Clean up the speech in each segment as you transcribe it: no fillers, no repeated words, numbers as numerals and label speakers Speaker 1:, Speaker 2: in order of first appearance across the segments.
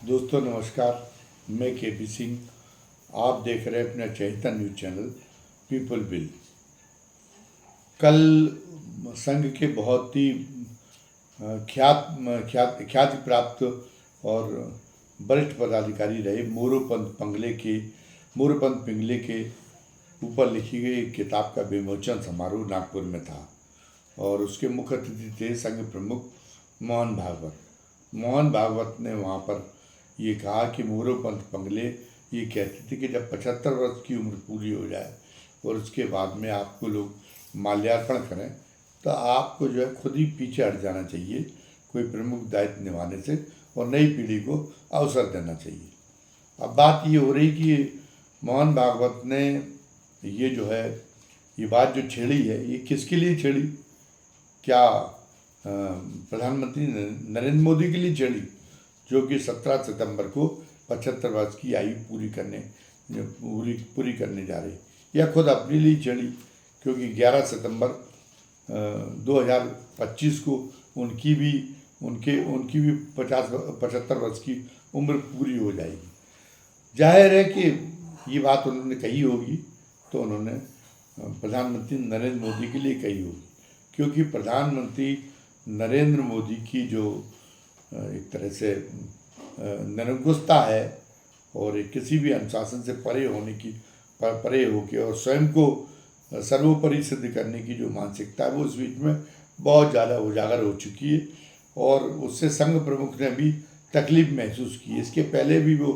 Speaker 1: दोस्तों नमस्कार। मैं केपी सिंह। आप देख रहे हैं अपना चैतन्य न्यूज चैनल पीपल बिल। कल संघ के बहुत ही ख्याति प्राप्त और वरिष्ठ पदाधिकारी रहे मोरोपंत पिंगले के ऊपर लिखी गई एक किताब का विमोचन समारोह नागपुर में था और उसके मुख्य अतिथि थे संघ प्रमुख मोहन भागवत। मोहन भागवत ने वहाँ पर ये कहा कि मोरोपंत पिंगले ये कहते थे कि जब 75 वर्ष की उम्र पूरी हो जाए और उसके बाद में आपको लोग माल्यार्पण करें तो आपको जो है खुद ही पीछे हट जाना चाहिए कोई प्रमुख दायित्व निभाने से और नई पीढ़ी को अवसर देना चाहिए। अब बात ये हो रही कि मोहन भागवत ने ये जो है ये बात जो छेड़ी है ये किसके लिए छेड़ी? क्या प्रधानमंत्री नरेंद्र मोदी के लिए छेड़ी जो कि 17 सितंबर को 75 वर्ष की आयु पूरी करने जा रही, या खुद अपने लिए छेड़ी क्योंकि 11 सितंबर 2025 को उनकी भी 75 वर्ष की उम्र पूरी हो जाएगी। जाहिर है कि ये बात उन्होंने कही होगी तो उन्होंने प्रधानमंत्री नरेंद्र मोदी के लिए कही होगी क्योंकि प्रधानमंत्री नरेंद्र मोदी की जो एक तरह से निरंकुशता है और किसी भी अनुशासन से परे होके और स्वयं को सर्वोपरि सिद्ध करने की जो मानसिकता है वो इस बीच में बहुत ज़्यादा उजागर हो चुकी है और उससे संघ प्रमुख ने भी तकलीफ महसूस की। इसके पहले भी वो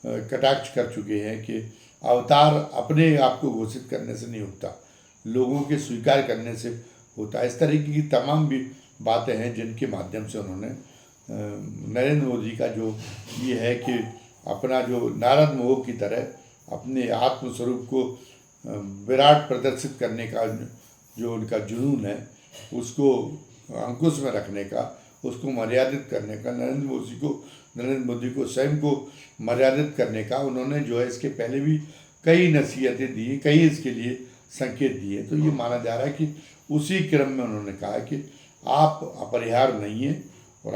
Speaker 1: कटाक्ष कर चुके हैं कि अवतार अपने आप को घोषित करने से नहीं होता, लोगों के स्वीकार करने से होता है। इस तरीके की तमाम भी बातें हैं जिनके माध्यम से उन्होंने नरेंद्र मोदी का जो ये है कि अपना जो नारद मोह की तरह अपने आत्मस्वरूप को विराट प्रदर्शित करने का जो उनका जुनून है उसको अंकुश में रखने का, उसको मर्यादित करने का, नरेंद्र मोदी को स्वयं को मर्यादित करने का उन्होंने जो है इसके पहले भी कई नसीहतें दी, कई इसके लिए संकेत दिए। तो ये माना जा रहा है कि उसी क्रम में उन्होंने कहा कि आप अपरिहार्य नहीं है और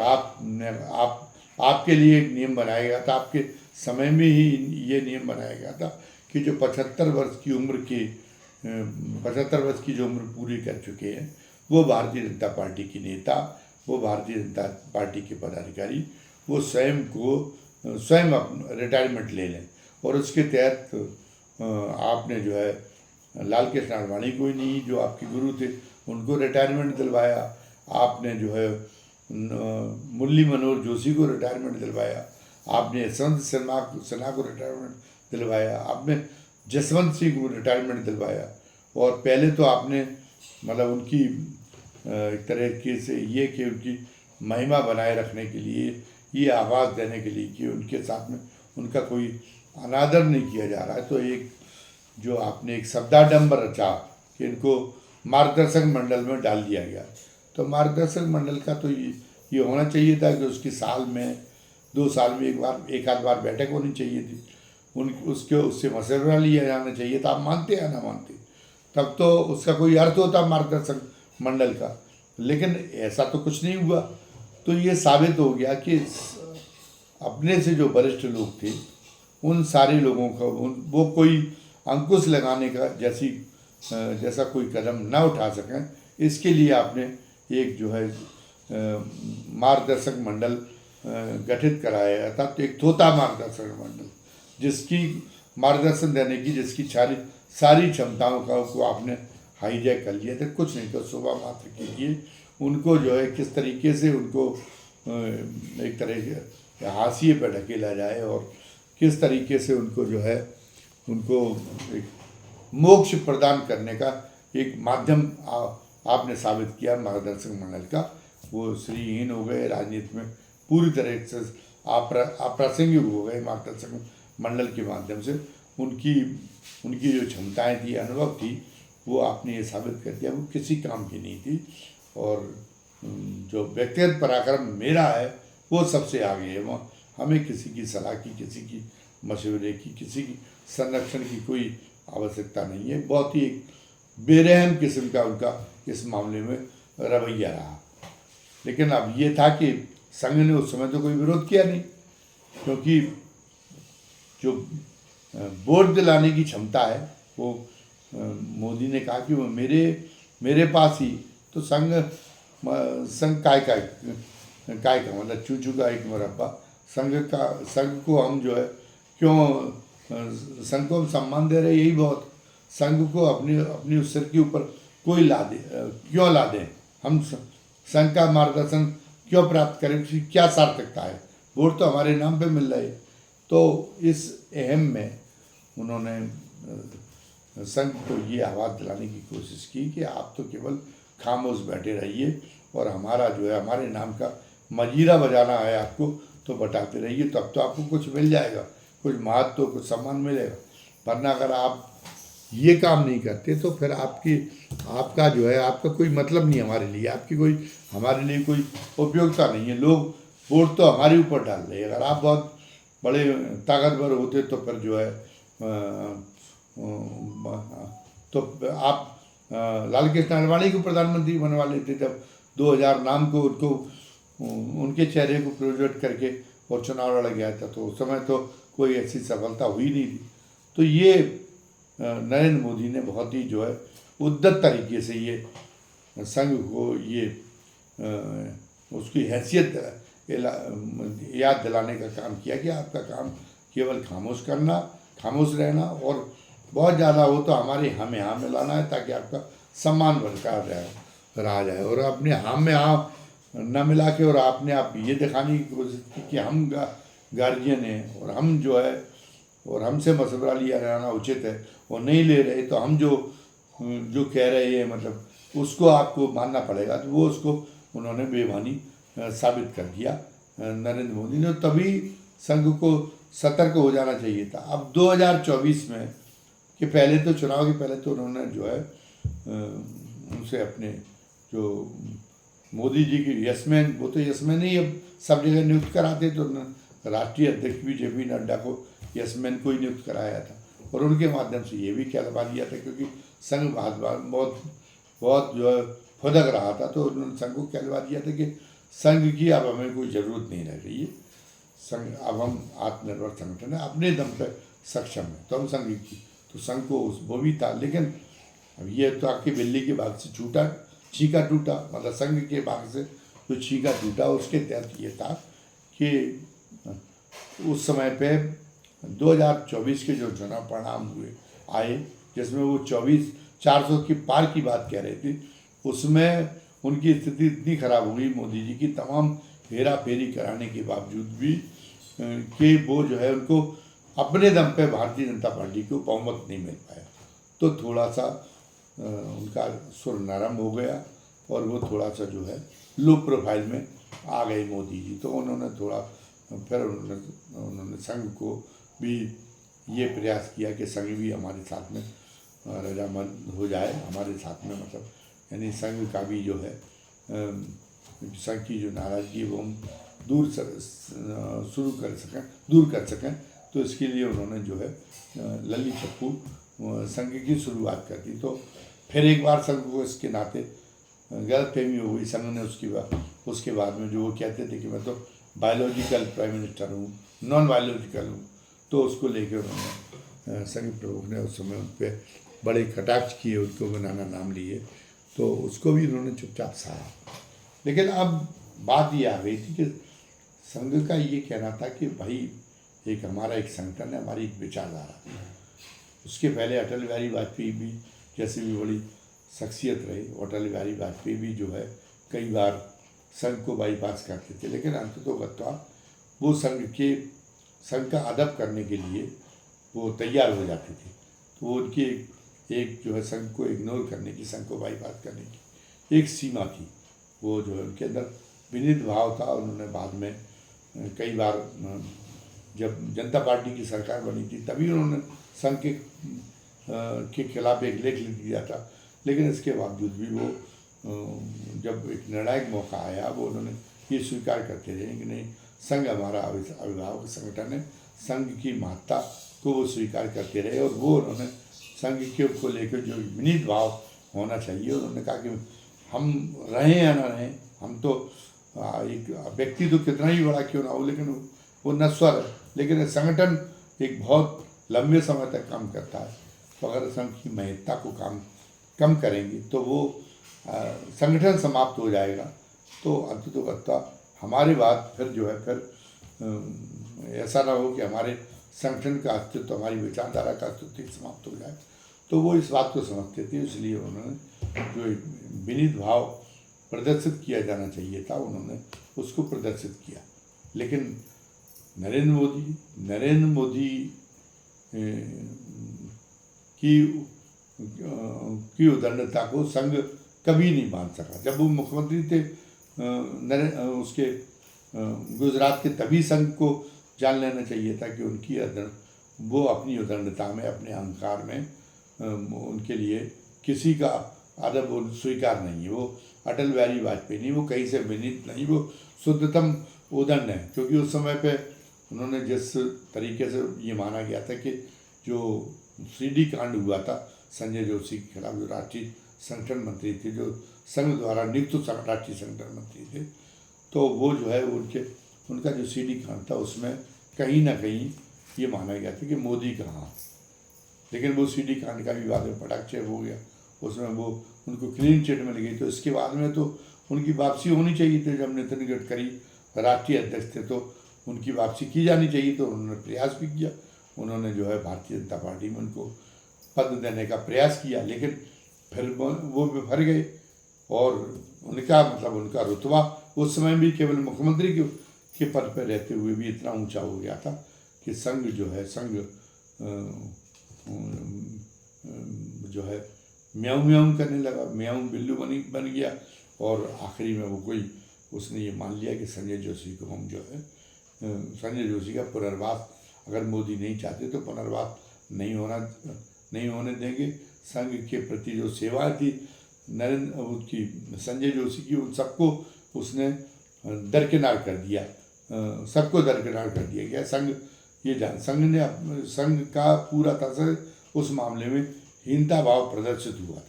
Speaker 1: आपके लिए एक नियम बनाया गया था, आपके समय में ही ये नियम बनाया गया था कि जो 75 वर्ष की जो उम्र पूरी कर चुके हैं वो भारतीय जनता पार्टी की नेता, वो भारतीय जनता पार्टी के पदाधिकारी वो स्वयं रिटायरमेंट ले लें और उसके तहत आपने जो है लाल कृष्ण आडवाणी को ही नहीं जो आपके गुरु थे उनको रिटायरमेंट दिलवाया, आपने जो है मुरली मनोहर जोशी को रिटायरमेंट दिलवाया, आपने यशवंत सिन्हा को रिटायरमेंट दिलवाया, आपने जसवंत सिंह को रिटायरमेंट दिलवाया और पहले तो आपने मतलब उनकी एक तरीके से ये कि उनकी महिमा बनाए रखने के लिए ये आवाज़ देने के लिए कि उनके साथ में उनका कोई अनादर नहीं किया जा रहा है, तो एक जो आपने एक शब्दाडंबर रचा कि इनको मार्गदर्शक मंडल में डाल दिया गया। तो मार्गदर्शक मंडल का तो ये होना चाहिए था कि उसकी साल में 2 साल में एक आध बार बैठक होनी चाहिए थी, उससे मशवरा लिया जाना चाहिए था। आप मानते या ना मानते तब तो उसका कोई अर्थ होता मार्गदर्शक मंडल का, लेकिन ऐसा तो कुछ नहीं हुआ। तो ये साबित हो गया कि अपने से जो वरिष्ठ लोग थे उन सारे लोगों का वो कोई अंकुश लगाने का जैसा कोई कदम ना उठा सकें, इसके लिए आपने एक जो है मार्गदर्शक मंडल गठित कराया था। तो एक थोथा मार्गदर्शक मंडल जिसकी मार्गदर्शन देने की जिसकी सारी क्षमताओं को आपने हाईजैक कर लिया था। कुछ नहीं तो शोभा मात्र के लिए उनको जो है किस तरीके से उनको एक तरह के हाशिए पर ढकेला जाए और किस तरीके से उनको जो है उनको एक मोक्ष प्रदान करने का एक माध्यम आपने साबित किया मार्गदर्शक मंडल का। वो श्रीहीन हो गए, राजनीति में पूरी तरह से अप्रासंगिक हो गए। मार्गदर्शक मंडल के माध्यम से उनकी जो क्षमताएं थी, अनुभव थी, वो आपने ये साबित कर दिया वो किसी काम की नहीं थी। और जो व्यक्तिगत पराक्रम मेरा है वो सबसे आगे है। वो हमें किसी की सलाह की, किसी की मशवरे की, किसी की संरक्षण की कोई आवश्यकता नहीं है। बहुत ही एक बेरहम किस्म का उनका इस मामले में रवैया रहा। लेकिन अब ये था कि संघ ने उस समय तो कोई विरोध किया नहीं, क्योंकि जो वोट दिलाने की क्षमता है वो मोदी ने कहा कि वो मेरे पास ही, तो संघ काय का मतलब चूचू का एक मुरब्बा, संघ को हम जो है क्यों संघ को हम सम्मान दे रहे, यही बहुत। संघ को अपनी उस सिर के ऊपर कोई क्यों ला दें, हम संघ का मार्गदर्शन क्यों प्राप्त करें, उसकी क्या सार्थकता है, वोट तो हमारे नाम पे मिल रहे। तो इस अहम में उन्होंने संघ को ये आवाज़ दिलाने की कोशिश की कि आप तो केवल खामोश बैठे रहिए और हमारा जो है हमारे नाम का मजीरा बजाना है आपको, तो बटाते रहिए, तब तो आपको कुछ मिल जाएगा, कुछ महत्व, कुछ सम्मान मिलेगा। वरना अगर आप ये काम नहीं करते तो फिर आपका जो है आपका कोई मतलब नहीं हमारे लिए, आपकी कोई हमारे लिए कोई उपयोगिता नहीं है। लोग वोट तो हमारे ऊपर डाल रहे हैं। अगर आप बहुत बड़े ताकतवर होते तो फिर जो है तो आप लालकृष्ण आडवाणी को प्रधानमंत्री बनवा लेते, जब 2000 नाम को उनके चेहरे को प्रोजेक्ट करके और चुनाव लड़ गया था, तो उस समय तो कोई ऐसी सफलता हुई नहीं थी। तो ये नरेंद्र मोदी ने बहुत ही जो है उद्दत तरीके से ये संघ को ये उसकी हैसियत याद दिलाने का काम किया कि आपका काम केवल खामोश रहना और बहुत ज़्यादा हो तो हमारे हाँ में हाँ मिलाना है, ताकि आपका सम्मान बरकरार रहा जाए। और अपने हाँ में हाँ न मिला के और आपने आप ये दिखाने की कोशिश की कि हम गार्जियन हैं और हम जो है और हमसे मशवरा लिया जाना उचित है, और नहीं ले रहे तो हम जो कह रहे हैं मतलब उसको आपको मानना पड़ेगा। तो वो उसको उन्होंने बेईमानी साबित कर दिया नरेंद्र मोदी ने। तभी संघ को सतर्क हो जाना चाहिए था। अब 2024 में कि पहले तो चुनाव के पहले तो उन्होंने जो है उनसे अपने जो मोदी जी की यशमैन, वो तो यशमैन ही अब सब जगह नियुक्त कराते, तो राष्ट्रीय अध्यक्ष भी JP नड्डा को यशमैन को ही नियुक्त कराया था और उनके माध्यम से ये भी कहलवा दिया था, क्योंकि संघ बहुत जो है फुदक रहा था, तो उन्होंने संघ को कहलवा दिया था कि संघ की अब हमें कोई ज़रूरत नहीं रह गई है, संघ अब हम आत्मनिर्भर संगठन है, अपने दम पर सक्षम है, तो हम संघ की, तो संघ को वो भी था। लेकिन अब ये तो आपकी बिल्ली के भाग से छीका टूटा, मतलब संघ के भाग से जो छीका टूटा उसके तहत ये था कि उस समय पे 2024 के जो चुनाव परिणाम आए, जिसमें वो 400 की पार की बात कह रहे थे, उसमें उनकी स्थिति इतनी खराब हो गई मोदी जी की तमाम हेरा फेरी कराने के बावजूद भी कि वो जो है उनको अपने दम पे भारतीय जनता पार्टी को बहुमत नहीं मिल पाया। तो थोड़ा सा उनका सुर नरम हो गया और वो थोड़ा सा जो है लो प्रोफाइल में आ गए मोदी जी। तो उन्होंने थोड़ा फिर उन्होंने संघ को भी ये प्रयास किया कि संघ भी हमारे साथ में रजामंद हो जाए, हमारे साथ में, मतलब यानी संघ का भी जो है संघ की जो नाराज़गी वो हम दूर कर सकें। तो इसके लिए उन्होंने जो है लल्ली चप्पू संघ की शुरुआत कर दी। तो फिर एक बार संघ को इसके नाते गलतफहमी हो गई। संघ ने उसके बाद में जो वो कहते थे कि मैं तो बायोलॉजिकल प्राइम मिनिस्टर हूँ, नॉन बायोलॉजिकल हूँ, तो उसको लेकर उन्होंने संघ प्रमुख ने उस समय उन पर बड़े कटाक्ष किए, उनको बनाना नाम लिए, तो उसको भी उन्होंने चुपचाप सहा। लेकिन अब बात ये आ गई थी कि संघ का ये कहना था कि भाई एक हमारा एक संगठन है, हमारी एक विचारधारा। उसके पहले अटल बिहारी वाजपेयी भी जैसे भी बड़ी शख्सियत रही, अटल बिहारी वाजपेयी भी जो है कई बार संघ को बाईपास करते थे, लेकिन अंततोगत्वा वो संघ का अदब करने के लिए वो तैयार हो जाते थे। तो वो उनकी एक जो है संघ को इग्नोर करने की, संघ को बाईपास करने की एक सीमा थी। वो जो है उनके अंदर विनीत भाव था। उन्होंने बाद में कई बार जब जनता पार्टी की सरकार बनी थी तभी उन्होंने संघ के खिलाफ एक लेख लिख दिया था, लेकिन इसके बावजूद भी वो जब एक निर्णायक मौका आया वो उन्होंने ये स्वीकार करते रहे कि नहीं, संघ हमारा अभिभावक संगठन है, संघ की महत्ता को वो स्वीकार करते रहे। और वो उन्होंने संघ के को लेकर जो विनीत भाव होना चाहिए, उन्होंने कहा कि हम रहें या ना रहें, हम तो एक व्यक्ति तो कितना ही बड़ा क्यों ना हो, लेकिन वो नश्वर है। लेकिन संगठन एक बहुत लंबे समय तक काम करता है। तो अगर संघ की महत्ता को कम करेंगे तो वो संगठन समाप्त हो जाएगा। तो अंततोगत्वा हमारे बाद फिर जो है फिर ऐसा ना हो कि हमारे संगठन का अस्तित्व, हमारी विचारधारा का अस्तित्व समाप्त हो जाए। तो वो इस बात को समझते थे, इसलिए उन्होंने जो एक विनीत भाव प्रदर्शित किया जाना चाहिए था, उन्होंने उसको प्रदर्शित किया। लेकिन नरेंद्र मोदी की उदंडता को संघ कभी नहीं मान सका। जब वो मुख्यमंत्री थे उसके गुजरात के, तभी संघ को जान लेना चाहिए था कि वो अपनी उदंडता में, अपने अहंकार में उनके लिए किसी का अदब स्वीकार नहीं है। वो अटल बिहारी वाजपेयी नहीं, वो कहीं से विनीत नहीं, वो शुद्धतम उदंड है। क्योंकि उस समय पे उन्होंने जिस तरीके से ये माना गया था कि जो सीडी कांड हुआ था संजय जोशी के खिलाफ, जो राष्ट्रीय संगठन मंत्री थे, जो संघ द्वारा नियुक्त राष्ट्रीय संगठन मंत्री थे, तो वो जो है उनका जो सीडी कांड था उसमें कहीं ना कहीं ये माना गया था कि मोदी का हाथ। लेकिन वो सीडी कांड का भी बाद में पटाक्षेप हो गया, उसमें वो उनको क्लीन चिट मिल गई। तो इसके बाद में तो उनकी वापसी होनी चाहिए थी। जब नितिन गडकरी राष्ट्रीय अध्यक्ष थे तो उनकी वापसी की जानी चाहिए। तो उन्होंने प्रयास भी किया, उन्होंने जो है भारतीय जनता पार्टी में उनको पद देने का प्रयास किया, लेकिन फिर वो विफर गए। और उनका रुतबा उस समय भी केवल मुख्यमंत्री के पद पर रहते हुए भी इतना ऊंचा हो गया था कि संघ जो है म्याऊं म्याऊं करने लगा, म्याऊं बिल्लू बन गया। और आखिरी में उसने ये मान लिया कि संजय जोशी को हम जो है संजय जोशी का पुनर्वास, अगर मोदी नहीं चाहते तो पुनर्वास नहीं होने देंगे। संघ के प्रति जो सेवाएं थी संजय जोशी की, उन सबको उसने दरकिनार कर दिया, सबको दरकिनार कर दिया गया। संघ का पूरा तरह से उस मामले में हीनता भाव प्रदर्शित हुआ था।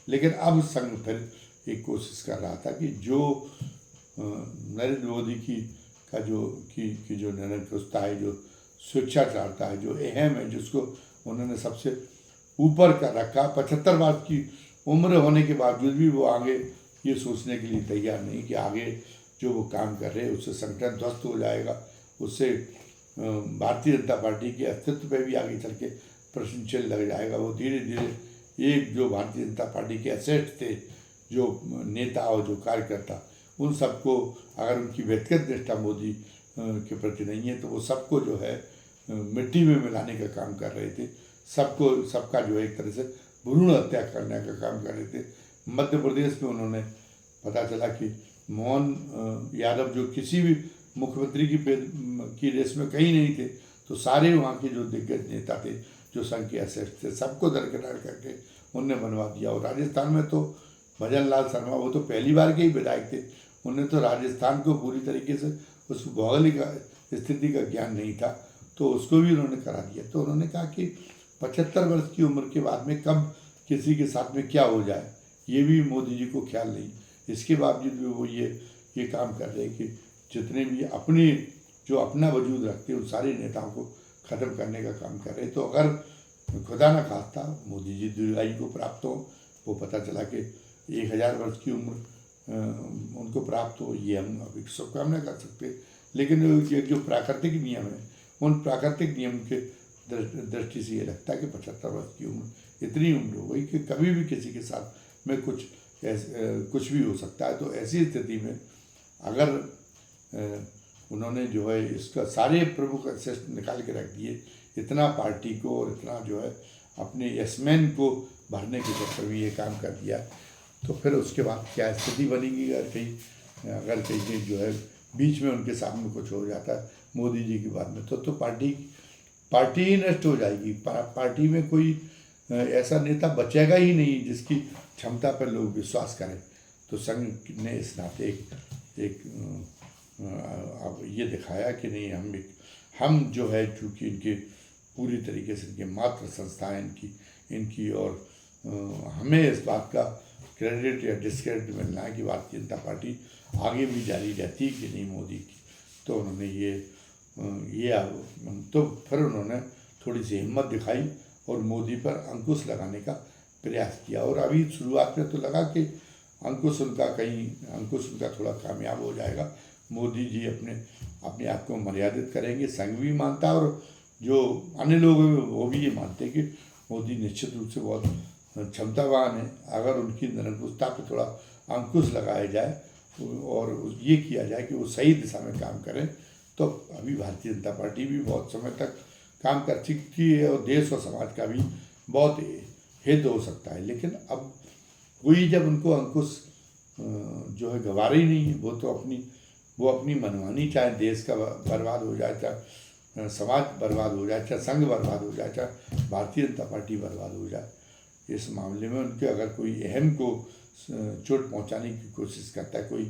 Speaker 1: लेकिन अब संघ फिर एक कोशिश कर रहा था कि जो नरेंद्र मोदी की जो निरंकुशता है, जो स्वेच्छा चाहता है, जो अहम है, जिसको उन्होंने सबसे ऊपर कर रखा, 75 वर्ष की उम्र होने के बावजूद भी वो आगे ये सोचने के लिए तैयार नहीं कि आगे जो वो काम कर रहे हैं उससे संगठन ध्वस्त हो जाएगा, उससे भारतीय जनता पार्टी के अस्तित्व पे भी आगे चल के प्रश्न चिन्ह लग जाएगा। वो धीरे धीरे एक जो भारतीय जनता पार्टी के एसेट थे, जो नेता और जो कार्यकर्ता, उन सबको अगर उनकी व्यक्तिगत निष्ठा मोदी के प्रति नहीं है तो वो सबको जो है मिट्टी में मिलाने का काम कर रहे थे। सबका जो है एक तरह से भ्रूण हत्या करने का काम कर रहे थे। मध्य प्रदेश में उन्होंने पता चला कि मोहन यादव जो किसी भी मुख्यमंत्री की रेस में कहीं नहीं थे, तो सारे वहाँ के जो दिग्गज नेता थे, जो संघ के एसेट थे, सबको दरकिनार करके उनने बनवा दिया। और राजस्थान में तो भजन लाल शर्मा, वो तो पहली बार के ही विधायक थे, उन्हें तो राजस्थान को पूरी तरीके से उस भौगोलिक स्थिति का ज्ञान नहीं था, तो उसको भी उन्होंने करा दिया। तो उन्होंने कहा कि 75 वर्ष की उम्र के बाद में कब किसी के साथ में क्या हो जाए, ये भी मोदी जी को ख्याल नहीं। इसके बावजूद भी वो ये काम कर रहे हैं कि जितने भी अपना वजूद रखते हैं उन सारे नेताओं को ख़त्म करने का काम कर रहे हैं। तो अगर खुदा न खास्ता मोदी जी दीर्घायु को प्राप्त हो, वो पता चला कि 1000 वर्ष की उम्र उनको प्राप्त हो, ये हम अभी शुभकामना कर सकते हैं। लेकिन जो प्राकृतिक नियम है, उन प्राकृतिक नियम के दृष्टि से ये लगता है कि 75 वर्ष की उम्र इतनी उम्र हो गई कि कभी भी किसी के साथ में कुछ भी हो सकता है। तो ऐसी स्थिति में अगर उन्होंने जो है इसका सारे प्रमुख एसेट निकाल के रख दिए, इतना पार्टी को और इतना जो है अपने यशमैन को भरने के चक्कर में ये काम कर दिया, तो फिर उसके बाद क्या स्थिति बनेगी। अगर कहीं जो है बीच में उनके सामने कुछ हो जाता है मोदी जी के बाद में, तो पार्टी ही नष्ट हो जाएगी। पार्टी में कोई ऐसा नेता बचेगा ही नहीं जिसकी क्षमता पर लोग विश्वास करें। तो संघ ने इस नाते एक अब ये दिखाया कि नहीं, हम जो है चूँकि इनके पूरी तरीके से इनके मात्र संस्थाएं इनकी और हमें इस बात का क्रेडिट या डिस्क्रेडिट मिलना है कि भारतीय जनता पार्टी आगे भी जारी रहती कि नहीं मोदी की। तो उन्होंने ये तो फिर उन्होंने थोड़ी सी हिम्मत दिखाई और मोदी पर अंकुश लगाने का प्रयास किया। और अभी शुरुआत में तो लगा कि अंकुश उनका थोड़ा कामयाब हो जाएगा, मोदी जी अपने आप को मर्यादित करेंगे। संघ भी मानता है और जो अन्य लोग हैं वो भी ये मानते हैं कि मोदी निश्चित रूप से बहुत क्षमतावान है। अगर उनकी निरंकुशता पर थोड़ा अंकुश लगाया जाए और ये किया जाए कि वो सही दिशा में काम करें, तो अभी भारतीय जनता पार्टी भी बहुत समय तक काम कर सकती है और देश और समाज का भी बहुत हित हो सकता है। लेकिन अब कोई जब उनको अंकुश जो है गवारा ही नहीं है, वो अपनी मनमानी, चाहे देश का बर्बाद हो जाए, चाहे समाज बर्बाद हो जाए, चाहे संघ बर्बाद हो जाए, चाहे भारतीय जनता पार्टी बर्बाद हो जाए, इस मामले में उनके अगर कोई अहम को चोट पहुंचाने की कोशिश करता है, कोई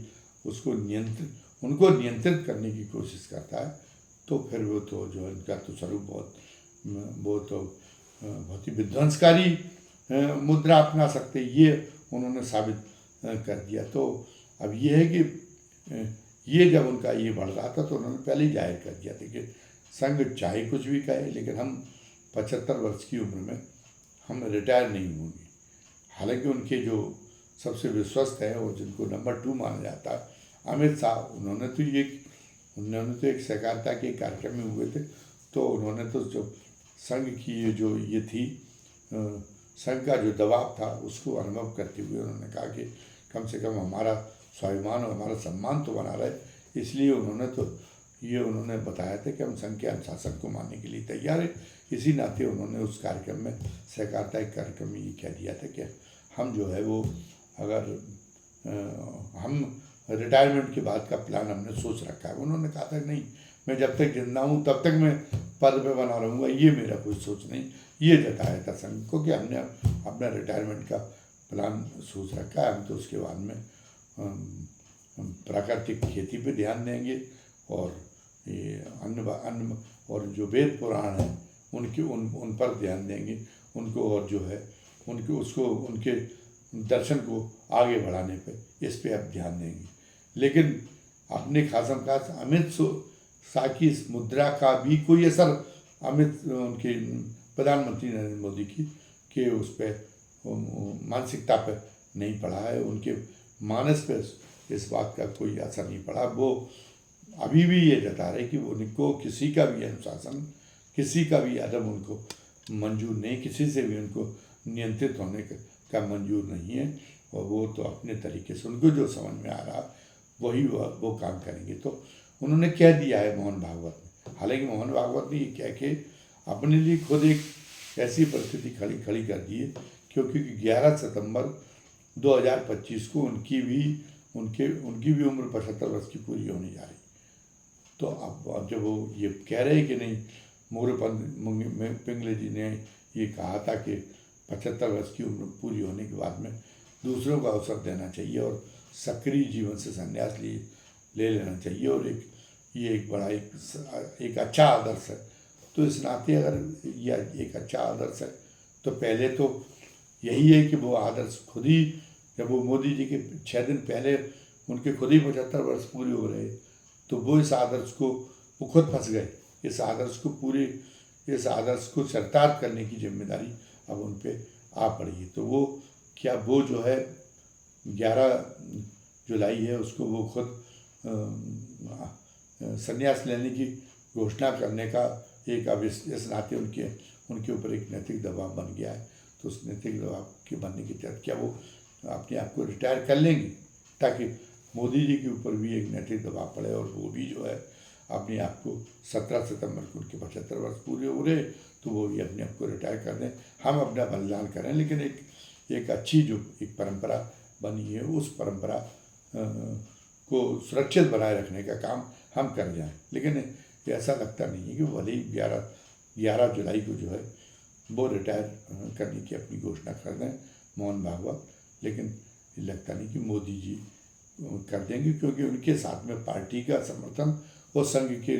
Speaker 1: उनको नियंत्रित करने की कोशिश करता है, तो फिर वो तो जो है उनका तो स्वरूप बहुत ही विध्वंसकारी मुद्रा अपना सकते, ये उन्होंने साबित कर दिया। तो अब ये है कि ये जब उनका ये बढ़ रहा था तो उन्होंने पहले ही जाहिर कर दिया था कि संघ चाहे कुछ भी कहे, लेकिन हम 75 वर्ष की उम्र में हम रिटायर नहीं होंगे। हालांकि उनके जो सबसे विश्वस्त है और जिनको नंबर 2 माना जाता है, अमित शाह, उन्होंने तो एक सहकारिता के कार्यक्रम में हुए थे, तो उन्होंने तो जो संघ की ये थी, संघ का जो दबाव था उसको अनुभव करते हुए उन्होंने कहा कि कम से कम हमारा स्वाभिमान और हमारा सम्मान तो बना रहे, इसलिए उन्होंने बताया था कि हम संघ के अनुशासन को मानने के लिए तैयार है। इसी नाते उन्होंने उस कार्यक्रम में, सहकारिता के कार्यक्रम में ये कह दिया था कि हम जो है वो अगर हम रिटायरमेंट के बाद का प्लान हमने सोच रखा है। उन्होंने कहा था नहीं, मैं जब तक जिंदा हूँ तब तक मैं पद पे बना रहूँगा, ये मेरा कोई सोच नहीं। ये जताया था संघ को कि हमने अपना रिटायरमेंट का प्लान सोच रखा है, हम तो उसके बाद में प्राकृतिक खेती पे ध्यान देंगे और ये अन्न और जो वेद पुराण है उन पर ध्यान देंगे, उनको, और जो है उनके दर्शन को आगे बढ़ाने पे, इस पे अब ध्यान देंगे। लेकिन अपने खासम खास अमित शाह की इस मुद्रा का भी कोई असर उनके प्रधानमंत्री नरेंद्र मोदी के उस पर मानसिकता पर नहीं पड़ा है, उनके मानस पे इस बात का कोई असर नहीं पड़ा। वो अभी भी ये जता रहे कि उनको किसी का भी अनुशासन, किसी का भी अदब उनको मंजूर नहीं, किसी से भी उनको नियंत्रित होने का मंजूर नहीं है, और वो तो अपने तरीके से उनको जो समझ में आ रहा वही वो काम करेंगे। तो उन्होंने कह दिया है मोहन भागवत ने। हालांकि मोहन भागवत ने ये कह के अपने लिए खुद एक ऐसी परिस्थिति खड़ी कर दी है, क्योंकि 11 सितंबर 2025 को उनकी भी उम्र 75 वर्ष की पूरी होने जा रही। तो अब जब वो ये कह रहे हैं कि नहीं, मोरपंथ पिंगले जी ने ये कहा था कि 75 वर्ष की उम्र पूरी होने के बाद में दूसरों को अवसर देना चाहिए और सक्रिय जीवन से संन्यास ले लेना चाहिए, और ये एक बड़ा एक अच्छा आदर्श है। तो इस नाते अगर यह एक अच्छा आदर्श है तो पहले तो यही है कि वो आदर्श खुद ही, जब वो मोदी जी के 6 दिन पहले उनके खुद ही 75 वर्ष पूरे हो रहे, तो वो इस आदर्श को वो खुद फंस गए। इस आदर्श को चरितार्थ करने की जिम्मेदारी अब उन पे आ पड़ी है। तो वो जो है 11 जुलाई है, उसको वो खुद संन्यास लेने की घोषणा करने का एक, अब इस नाते उनके ऊपर एक नैतिक दबाव बन गया है। तो उस नैतिक दबाव के बनने के तहत क्या वो अपने आप को रिटायर कर लेंगे, ताकि मोदी जी के ऊपर भी एक नैतिक दबाव पड़े और वो भी जो है अपने आप को 17 सितंबर को उनके 75 वर्ष पूरे हो रहे, तो वो भी अपने आप को रिटायर कर दें, हम अपना बलिदान करें। लेकिन एक अच्छी जो एक परंपरा बनी है, उस परंपरा को सुरक्षित बनाए रखने का काम हम कर जाएं। लेकिन ऐसा लगता नहीं है कि भले ही 11 जुलाई को जो है वो रिटायर करने की अपनी घोषणा कर दें मोहन भागवत, लेकिन लगता नहीं कि मोदी जी कर देंगे, क्योंकि उनके साथ में पार्टी का समर्थन और संघ के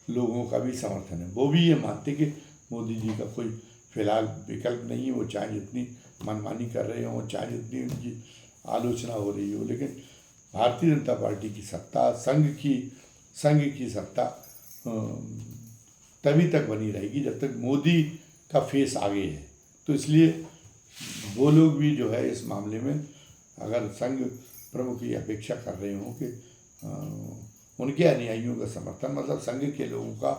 Speaker 1: लोगों का भी समर्थन है। वो भी ये मानते कि मोदी जी का कोई फिलहाल विकल्प नहीं है, वो चाहे जितनी मनमानी कर रहे हों, चाहे जितनी उनकी आलोचना हो रही हो, लेकिन भारतीय जनता पार्टी की सत्ता, संघ की सत्ता तभी तक बनी रहेगी जब तक मोदी का फेस आगे है। तो इसलिए वो लोग भी जो है इस मामले में अगर संघ प्रमुख की अपेक्षा कर रहे हों कि उनके अनुयायियों का समर्थन, मतलब संघ के लोगों का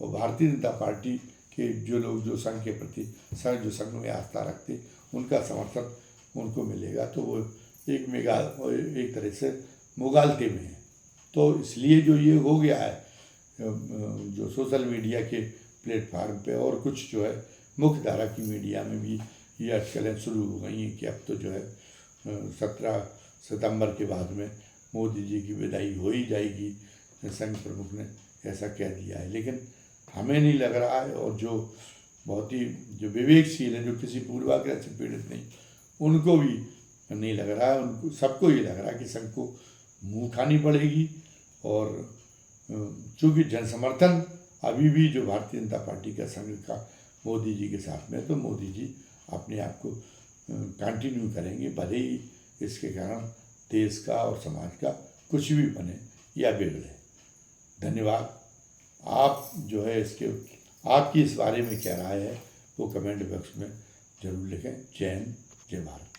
Speaker 1: और भारतीय जनता पार्टी के जो लोग जो संघ के प्रति जो संघ में आस्था रखते उनका समर्थन उनको मिलेगा, तो वो एक तरह से मुगालते में है। तो इसलिए जो ये हो गया है जो सोशल मीडिया के प्लेटफार्म पे और कुछ जो है मुख्य धारा की मीडिया में भी ये अटकलें शुरू हो गई हैं कि अब तो जो है 17 सितंबर के बाद में मोदी जी की विदाई हो ही जाएगी, संघ प्रमुख ने ऐसा कह दिया है। लेकिन हमें नहीं लग रहा है, और जो बहुत ही जो विवेकशील हैं, जो किसी पूर्वाग्रह से पीड़ित नहीं, उनको भी नहीं लग रहा है, उनको सबको ये लग रहा है कि संघ को मुँह खानी पड़ेगी। और चूँकि जनसमर्थन अभी भी जो भारतीय जनता पार्टी का संघ का मोदी जी के साथ में, तो मोदी जी अपने आप को कंटिन्यू करेंगे, भले ही इसके कारण देश का और समाज का कुछ भी बने या बिगड़े। धन्यवाद। आप जो है आपकी इस बारे में क्या राय है वो कमेंट बॉक्स में ज़रूर लिखें। जय हिंद, जय भारत।